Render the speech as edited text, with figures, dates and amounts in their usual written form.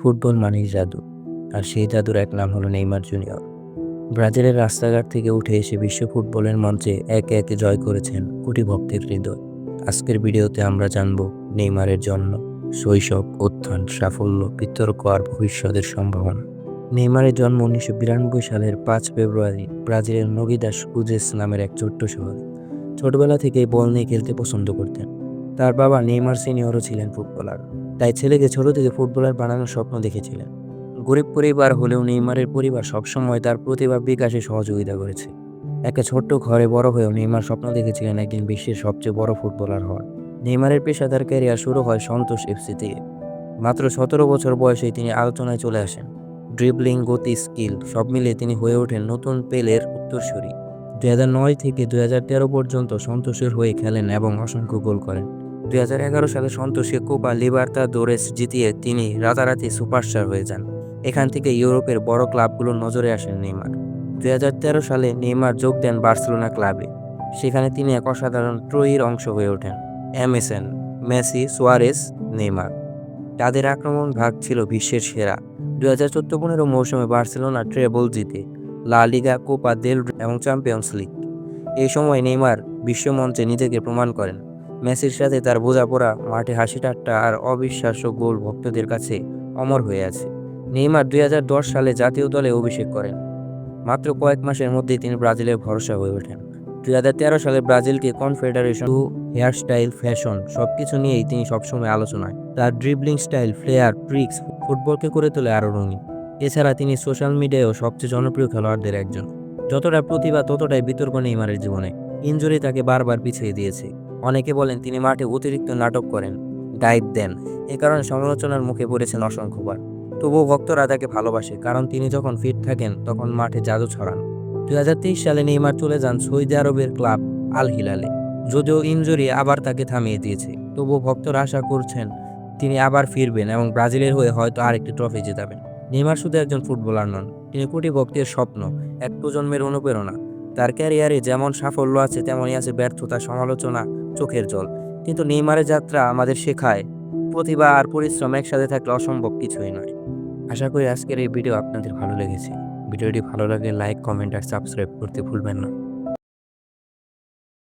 Football মানেই জাদু, আর সেই জাদুর এক নাম হলো নেইমার জুনিয়র। ব্রাজিলের রাস্তাঘাট থেকে উঠে এসে বিশ্ব ফুটবলের মঞ্চে একে একে জয় করেছেন কোটি ভক্তের হৃদয়। আজকের ভিডিওতে আমরা জানব নেইমারের জন্ম, শৈশব, উত্থান, সাফল্য, বিতর্ক আর ভবিষ্যতের সম্ভাবনা। নেইমারের জন্ম 1992 সালের 5 ফেব্রুয়ারি ব্রাজিলের নগিদাস ক্রুজেস নামের এক ছোট্ট শহরে। ছোটবেলা থেকেই বল নিয়ে খেলতে পছন্দ করতেন। তার বাবা নেইমার সিনিয়রও ছিলেন ফুটবলার, তাই ছেলেকে ছোট থেকে ফুটবলার বানানোর স্বপ্ন দেখেছিলেন। গরিব পরিবার হলেও নেইমারের পরিবার সবসময় তার প্রতিভা বিকাশে সহযোগিতা করেছে। একটা ছোট্ট ঘরে বড় হয়েও নেইমার স্বপ্ন দেখেছিলেন একদিন বিশ্বের সবচেয়ে বড় ফুটবলার হওয়ার। নেইমারের পেশাদার ক্যারিয়ার শুরু হয় সন্তোষ এফসি থেকে। মাত্র 17 বছর বয়সেই তিনি আলোচনায় চলে আসেন। ড্রিবলিং, গতি, স্কিল সব মিলিয়ে তিনি হয়ে ওঠেন নতুন পেলের উত্তরসূরি। 2009 থেকে 2013 পর্যন্ত সন্তোষের হয়ে খেলেন এবং অসংখ্য গোল করেন। 2011 সালে সন্তোষকে কোপা লিবার্তাদোরেস জিতিয়ে তিনি রাতারাতি সুপারস্টার হয়ে যান। এখান থেকে ইউরোপের বড় ক্লাবগুলোর নজরে আসেন নেইমার। 2013 সালে নেইমার যোগ দেন বার্সেলোনা ক্লাবে। সেখানে তিনি এক অসাধারণ ত্রয়ীর অংশ হয়ে ওঠেন। এমএসএন, মেসি, সুয়ারেস, নেইমার, তাদের আক্রমণ ভাগ ছিল বিশ্বের সেরা। 2014-15 মৌসুমে বার্সেলোনা ট্রেবল জিতে লা লিগা, কোপা দেল রে এবং চ্যাম্পিয়ন্স লিগ। এই সময় নেইমার বিশ্বমঞ্চে নিজেকে প্রমাণ করেন। মেসির সাথে তার বোঝাপড়া, মাঠে হাসি ঠাট্টা আর অবিশ্বাস্য গোল ভক্তদের কাছে অমর হয়ে আছে। নেইমার 2010 সালে জাতীয় দলে অভিষেক করেন। মাত্র কয়েক মাসের মধ্যেই তিনি ব্রাজিলের ভরসা হয়ে ওঠেন। 2013 সালে ব্রাজিলকে কনফেডারেশন, হেয়ার স্টাইল, ফ্যাশন সবকিছু নিয়েই তিনি সবসময় আলোচনায়। তার ড্রিবলিং স্টাইল, ফ্লেয়ার, ট্রিক্স ফুটবলকে করে তোলে আরও রঙিন। এছাড়া তিনি সোশ্যাল মিডিয়ায়ও সবচেয়ে জনপ্রিয় খেলোয়াড়দের একজন। যতটা প্রতিভা ততটাই বিতর্ক নেইমারের জীবনে। ইনজুরি তাকে বারবার পিছিয়ে দিয়েছে। অনেকে বলেন তিনি মাঠে অতিরিক্ত নাটক করেন, ডাইভ দেন, এ কারণে সমালোচনার মুখে পড়েছেন অসংখ্যবার। তবুও ভক্তরা তাকে ভালোবাসে, কারণ তিনি যখন ফিট থাকেন তখন মাঠে জাদু ছড়ান। 2023 সালে নেইমার চলে যান সৌদি আরবের ক্লাব আল হিলালে। যদিও ইনজুরি আবার তাকে থামিয়ে দিয়েছে, তবুও ভক্তরা আশা করছেন তিনি আবার ফিরবেন এবং ব্রাজিলের হয়ে হয়তো আরেকটি ট্রফি জেতাবেন। নেইমার শুধু একজন ফুটবলার নন, তিনি কোটি ভক্তের স্বপ্ন, এক প্রজন্মের অনুপ্রেরণা। তার ক্যারিয়ারে যেমন সাফল্য আছে তেমনই আছে ব্যর্থতা, সমালোচনা, চোখের জল। কিন্তু নেইমারের যাত্রা আমাদের শেখায় প্রতিভা আর পরিশ্রম একসাথে থাকলে অসম্ভব কিছুই নয়। আশা করি আজকের এই ভিডিও আপনাদের ভালো লেগেছে। ভিডিওটি ভালো লাগলে লাইক, কমেন্ট আর সাবস্ক্রাইব করতে ভুলবেন না।